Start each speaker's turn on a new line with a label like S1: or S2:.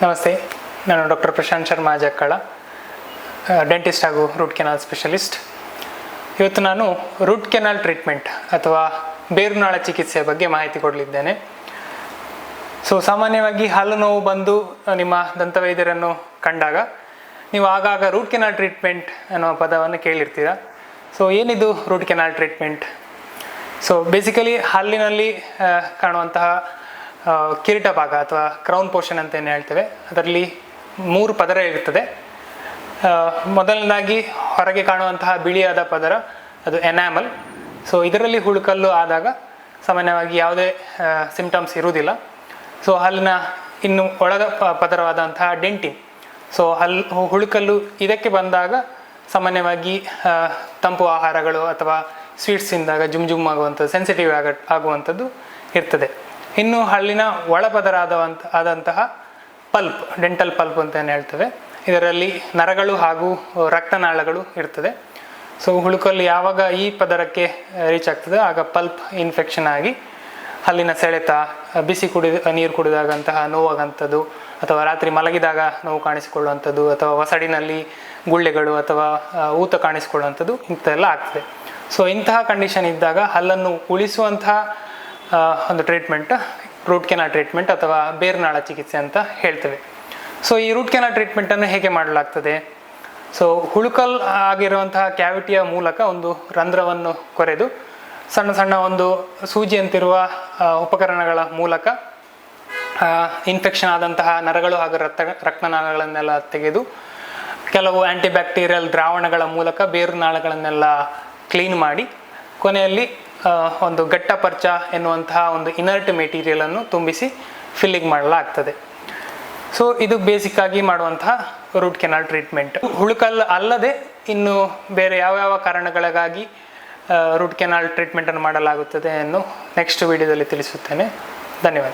S1: ನಮಸ್ತೆ, ನಾನು doctor Prashant Sharma ಜಕ್ಕಳ, dentist ಹಾಗೂ ರೂಟ್ ಕೆನಾಲ್ ಸ್ಪೆಷಲಿಸ್ಟ್. ಇವತ್ತು ನಾನು ರೂಟ್ ಕೆನಾಲ್ ಟ್ರೀಟ್ಮೆಂಟ್ ಅಥವಾ ಬೇರುನಾಳ ಚಿಕಿತ್ಸೆಯ ಬಗ್ಗೆ ಮಾಹಿತಿ ಕೊಡಲಿದ್ದೇನೆ. ಸಾಮಾನ್ಯವಾಗಿ ಹಲ್ಲು ನೋವು ಬಂದು ನಿಮ್ಮ ದಂತವೈದ್ಯರನ್ನು ಕಂಡಾಗ ನೀವು ಆಗಾಗ ರೂಟ್ ಕೆನಾಲ್ ಟ್ರೀಟ್ಮೆಂಟ್ ಅನ್ನುವ ಪದವನ್ನು ಕೇಳಿರ್ತೀರ. ಏನಿದು ರೂಟ್ ಕೆನಾಲ್ ಟ್ರೀಟ್ಮೆಂಟ್? ಬೇಸಿಕಲಿ ಹಲ್ಲಿನಲ್ಲಿ ಕಾಣುವಂತಹ ಕಿರೀಟ ಭಾಗ ಅಥವಾ ಕ್ರೌನ್ ಪೋರ್ಷನ್ ಅಂತ ಏನು ಹೇಳ್ತೇವೆ, ಅದರಲ್ಲಿ 3 ಪದರ ಇರುತ್ತದೆ. ಮೊದಲನೇದಾಗಿ ಹೊರಗೆ ಕಾಣುವಂತಹ ಬಿಳಿಯಾದ ಪದರ, ಅದು ಎನಾಮಲ್. ಇದರಲ್ಲಿ ಹುಳುಕಲ್ಲು ಆದಾಗ ಸಾಮಾನ್ಯವಾಗಿ ಯಾವುದೇ ಸಿಂಪ್ಟಮ್ಸ್ ಇರುವುದಿಲ್ಲ. ಹಲ್ಲಿನ ಇನ್ನು ಒಳಗ ಪದರವಾದಂತಹ ಡೆಂಟಿನ್, ಹುಳುಕಲ್ಲು ಇದಕ್ಕೆ ಬಂದಾಗ ಸಾಮಾನ್ಯವಾಗಿ ತಂಪು ಆಹಾರಗಳು ಅಥವಾ ಸ್ವೀಟ್ಸ್ ತಿಂದಾಗ ಜುಮ್ ಆಗುವಂಥದ್ದು, ಸೆನ್ಸಿಟಿವ್ ಆಗುವಂಥದ್ದು ಇರ್ತದೆ. ಇನ್ನು ಹಲ್ಲಿನ ಒಳಪದರ ಆದಂತಹ ಪಲ್ಪ್, ಡೆಂಟಲ್ ಪಲ್ಪ್ ಅಂತ ಏನು ಹೇಳ್ತೇವೆ, ಇದರಲ್ಲಿ ನರಗಳು ಹಾಗೂ ರಕ್ತನಾಳಗಳು ಇರ್ತದೆ. ಹುಳುಕಲ್ಲು ಯಾವಾಗ ಈ ಪದರಕ್ಕೆ ರೀಚ್ ಆಗ್ತದೆ ಆಗ ಪಲ್ಪ್ ಇನ್ಫೆಕ್ಷನ್ ಆಗಿ ಹಲ್ಲಿನ ಸೆಳೆತ, ಬಿಸಿ ನೀರು ಕುಡಿದಾಗಂತಹ ನೋವಾಗಂಥದ್ದು, ಅಥವಾ ರಾತ್ರಿ ಮಲಗಿದಾಗ ನೋವು ಕಾಣಿಸಿಕೊಳ್ಳುವಂಥದ್ದು, ಅಥವಾ ಒಸಡಿನಲ್ಲಿ ಗುಳ್ಳೆಗಳು ಅಥವಾ ಊತ ಕಾಣಿಸಿಕೊಳ್ಳುವಂಥದ್ದು ಇಂಥೆಲ್ಲ ಆಗ್ತದೆ. ಇಂತಹ ಕಂಡೀಷನ್ ಇದ್ದಾಗ ಹಲ್ಲನ್ನು ಉಳಿಸುವಂತಹ ಒಂದು ಟ್ರೀಟ್ಮೆಂಟ್ ರೂಟ್ ಕೆನಾಲ್ ಟ್ರೀಟ್ಮೆಂಟ್ ಅಥವಾ ಬೇರುನಾಳ ಚಿಕಿತ್ಸೆ ಅಂತ ಹೇಳ್ತೇವೆ. ಈ ರೂಟ್ ಕೆನಾಲ್ ಟ್ರೀಟ್ಮೆಂಟನ್ನು ಹೇಗೆ ಮಾಡಲಾಗ್ತದೆ? ಹುಳುಕಲ್ ಆಗಿರುವಂತಹ ಕ್ಯಾವಿಟಿಯ ಮೂಲಕ ಒಂದು ರಂಧ್ರವನ್ನು ಕೊರೆದು ಸಣ್ಣ ಸಣ್ಣ ಒಂದು ಸೂಜಿಯಂತಿರುವ ಉಪಕರಣಗಳ ಮೂಲಕ ಇನ್ಫೆಕ್ಷನ್ ಆದಂತಹ ನರಗಳು ಹಾಗೂ ರಕ್ತನಾಳಗಳನ್ನೆಲ್ಲ ತೆಗೆದು ಕೆಲವು ಆ್ಯಂಟಿಬ್ಯಾಕ್ಟೀರಿಯಲ್ ದ್ರಾವಣಗಳ ಮೂಲಕ ಬೇರುನಾಳಗಳನ್ನೆಲ್ಲ ಕ್ಲೀನ್ ಮಾಡಿ ಕೊನೆಯಲ್ಲಿ ಒಂದು ಗಟ್ಟಪರ್ಚ ಎನ್ನುವಂತಹ ಒಂದು ಇನರ್ಟ್ ಮೆಟೀರಿಯಲನ್ನು ತುಂಬಿಸಿ ಫಿಲ್ಲಿಂಗ್ ಮಾಡಲಾಗ್ತದೆ. ಇದು ಬೇಸಿಕ್ ಆಗಿ ಮಾಡುವಂತಹ ರೂಟ್ ಕೆನಾಲ್ ಟ್ರೀಟ್ಮೆಂಟ್. ಹುಳುಕಲ್ ಅಲ್ಲದೆ ಇನ್ನು ಬೇರೆ ಯಾವ ಕಾರಣಗಳಿಗಾಗಿ ರೂಟ್ ಕೆನಾಲ್ ಟ್ರೀಟ್ಮೆಂಟನ್ನು ಮಾಡಲಾಗುತ್ತದೆ ಎಂದು ನೆಕ್ಸ್ಟ್ ವಿಡಿಯೋದಲ್ಲಿ ತಿಳಿಸುತ್ತೇನೆ. ಧನ್ಯವಾದ.